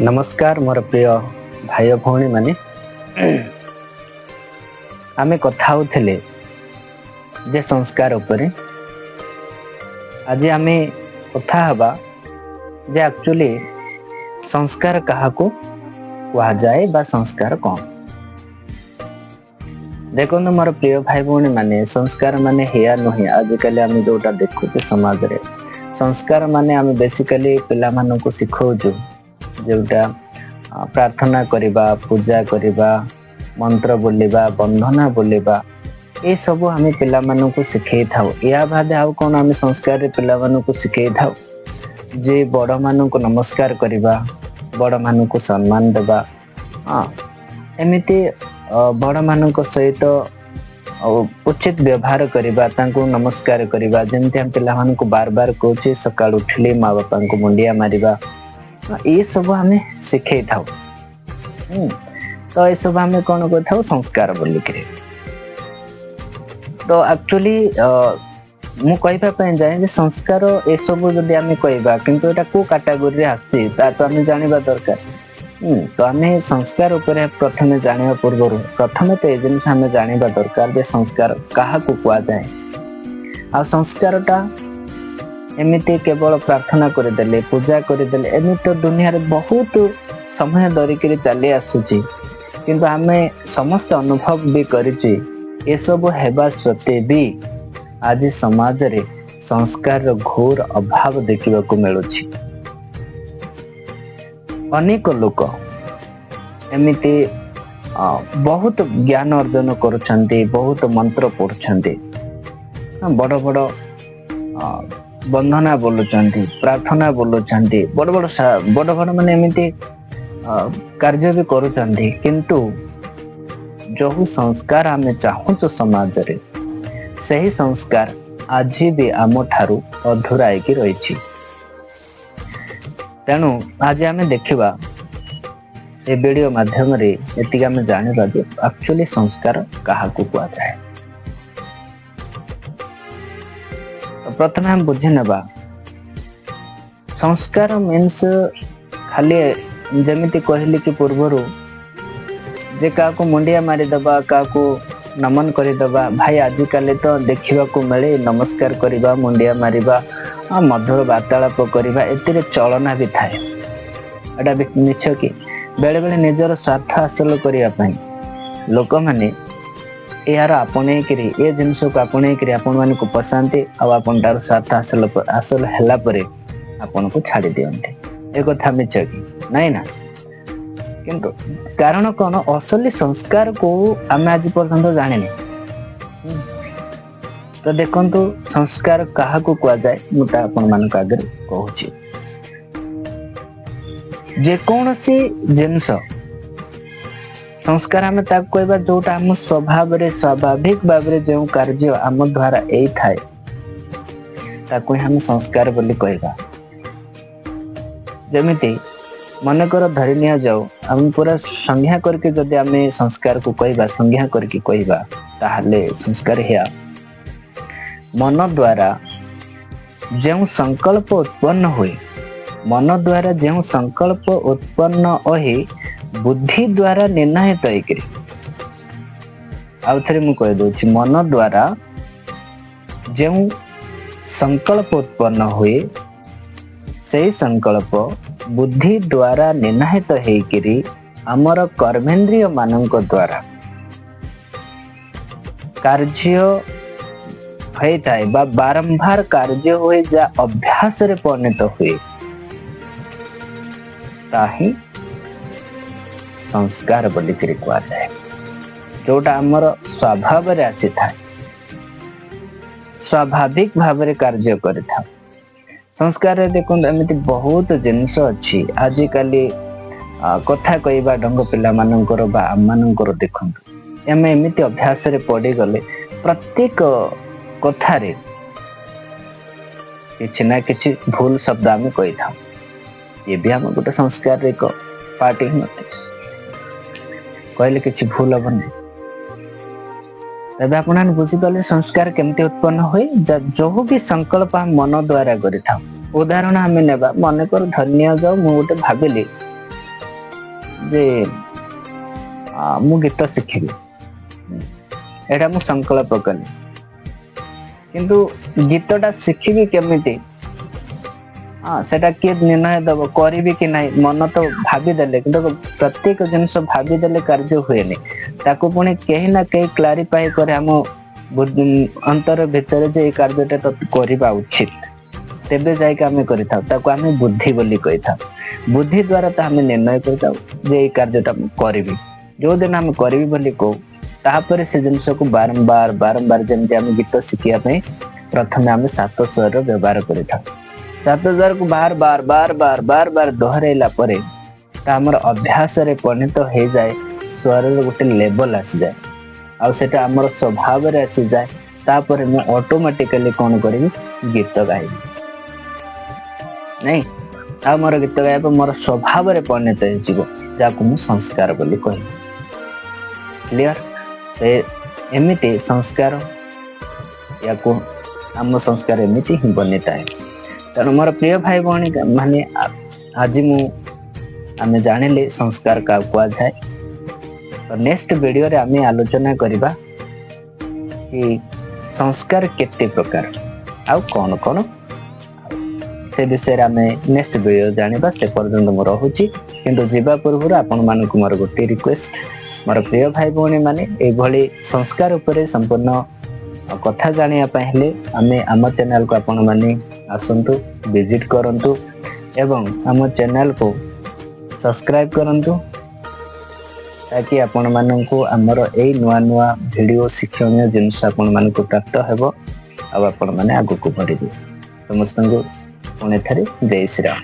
नमस्कार मोर प्रिय भाई भौणी माने आमे कथा होथिले जे संस्कार उपरे। आज आमे कथा हबा जे एक्चुअली संस्कार काहाको कहा जाए बा संस्कार कौन। देखो मोर प्रिय भाई भौणी माने संस्कार माने हेया नुहे। आजिकल आम जोटा देखुचे समाज रे संस्कार माने आम बेसिकली पिला मानकु सिखौजु जोटा प्रार्थना करिबा, पूजा करिबा, मंत्र बोलिबा, बंधना बोलिबा, ये सब आम पिला मानकु सिखै थाउ। या बादे आउ कोन आम संस्कार रे पिला मानकु सिखै थाउ जे बड़ मानकु नमस्कार करिबा, बड़ मानकु सम्मान देबा। एमिति बड़ मानक सहित उचित व्यवहार करिबा, तांको नमस्कार करिबा। जेमति हम पिला मानकु बार बार कहूचे सकाळ उठिले माँ बापा को मुंडिया मारिबा, ये सब आम शिखे था। तो ये सब आम कौन कर संस्कार बोलिक। तो एक्चुअली मु कहवाई जाए जे संस्कार ये सब जदि आम कहवा किंतु एटा को कैटेगरी आसी तो आम जानिबा दरकार। तो आम संस्कार उपरे प्रथमे जानिबा पूर्व प्रथमे तो ये जिनिस आम जानिबा दरकार जे संस्कार काहाकू कुआ जाए। आ संस्कारटा एमिति केवल प्रार्थना करदेले, पूजा करदेले एमिति तो दुनिया रे बहुत समय धरिकी चली आसुची, किंतु आमे समस्त अनुभव भी करिछि ए सब हेबा सत्वे भी आज समाज रे संस्कार रो घोर अभाव देखिबाकू मिलुछि। अनेक लोक एमिति बहुत ज्ञान अर्जन करुछन्ति, बहुत मंत्र पढ़ुछन्ति, बड़ बड़ बंधना बोलुचंती, प्रार्थना बोलुचंती, बड़ बड़ माने एमिति कार्य भी करुचंती, किंतु जो संस्कार आमे चाहूचु समाज रे सही संस्कार आज भी आम ठारू अधूरा होइकी रहिछि। तेणु आज आमे देखिबा ए वीडियो माध्यम रे एतिक आमे जानिबा जे एक्चुअली संस्कार काहाकू कुआ जाए। प्रथम हम बुझे नबा संस्कार मीन्स खाली जमिति कहली कि पूर्वरु जे काको मुंडिया मारी दबा, काको नमन करि दबा। भाई आजिकल तो देखिबा को मिले नमस्कार करिबा, मुंडिया मारिबा, मधुर वार्तालाप करिबा, एतिरे चलना भी थाए। एटा मिछ कि बेले बेले निजर स्वार्थ हासिल करिया पई लोक माने यार आपणे करी ए जिनस को आपणे करी आपण मान को पसंदे आपण तार स्वार्थ हासिल हैला परे आपण को छाड़ी दियंते। ए कथा मिछ कि नहीं ना, किंतु कारण कोन असली संस्कार को हम आज पर्यंत जानिने। तो देखंतु संस्कार काहा को कुआ जाए मुटा आपण मान का आगे कहूची। जे कोनसी जिनस संस्कार आम ताक कहबा जोटा आम स्वभाव रे स्वाभाविक भाव रे जो कार्य आम द्वारा एई थाए ताको हम संस्कार बोली कहबा। जेमिति मन कर धरि निया जाऊ हम पूरा संज्ञा करके जदि आम संस्कार को कहबा, संज्ञा करके कहबा, ताहले संस्कार हेया मन द्वारा जो संकल्प उत्पन्न हुए, मन द्वारा जो संकल्प उत्पन्न होई बुद्धि द्वारा निर्णय तयकरी। आउ थरे मु कह दोछि मन द्वारा जो संकल्प उत्पन्न हुए से संकल्प बुद्धि द्वारा निर्णय हेकरी आमर कर्मेंद्रिय मानक द्वारा कार्य होई थाए बा बारंबार कार्य होए जा अभ्यास रे परिणत हुए ताही संस्कार बोली करी कुआ जाए। जोटा आमर स्वभाव रे आसी था, स्वाभाविक भाव रे कार्य करि था। संस्कार रे देखो एमिति बहुत जिनिस अछि। आजिकाली कथा कहबा ढंग पिला मानकर बा आम मानकर देखंतु एमे एमिति अभ्यास रे पड़ी गले प्रत्येक कथा रे किछि ना किछि भूल शब्द आम कहि था। ये भी हम गोटे संस्कार रे को पार्टी ही नते कहले किछि भूल हबनी। तबे आपण बुझी पाले संस्कार केमती उत्पन्न होई जो भी संकल्प हम मन द्वारा करि था। उदाहरण हमें नेबा मन कर धन्य जाऊ मु गोटे भाबिली जे मु गीत शिखिबी एटा मु संकल्प कली किंतु गीतटा शिखिबी केमिति सेटा किए निर्णय दब करी कि नहीं मन तो भाविदेले कि प्रत्येक जिनस भाविदेले कार्य हुए ताकू पुणी कहीं ना कहीं क्लारिफाई करे हम अंतर भितर जे कार्यटा तो करबा उचित तेबे जाइक आम कर बुद्धि बोली कही था बुद्धि द्वारा तो आम निर्णय करता जे ये कार्यटा करी जो दिन आम करी बोली कहू तापर से जिनस को बारंबार बारंबार जमी आम गीत शिखापी प्रथम आम 7 स्वर व्यवहार करता 7 स्वर को बार बार बार बार बार बार दोहराइला परे आमर अभ्यास रे परिणत हो जाए स्वर गोटे लेवल आसी जाए आउटा आमर स्वभाव रे आसी जाए तापर मैं ऑटोमेटिकली कौन करी गीत गाइबी नहीं मोर गीत गाइबा मोर स्वभाव रे परिणत हो संस्कार बोली कह क्लियर एमिति संस्कार या आम संस्कार एमिति ही बनी थाए तेणु मोर प्रिय भाई भौणी माने आज आमे जानिले संस्कार का कुआ जाए तो नेक्स्ट वीडियो रे आमे आलोचना करिबा कि संस्कार केते प्रकार आउ कौन कौन से विषय आमे नेक्स्ट वीडियो जानिबा से पर्यंत मोर रहूची किंतु जीवा पूर्व आपण मानकु मोर गोटे रिक्वेस्ट मोर प्रिय भाई भौणी माने ए भली संस्कार उपरे संपूर्ण कथा जानिया पहले आमे आम चैनल को आपण माने आसंतु विजिट करंतु एवं आम चैनल को सब्सक्राइब करंतु ताकि आपण मानकु हमर ए नुआ नुआ वीडियो शिक्षणीय जिनस आपण मानकु प्राप्त हेबो आ आपण माने आगु को बढ़िबे समस्त को पुणे थरे जय श्री राम।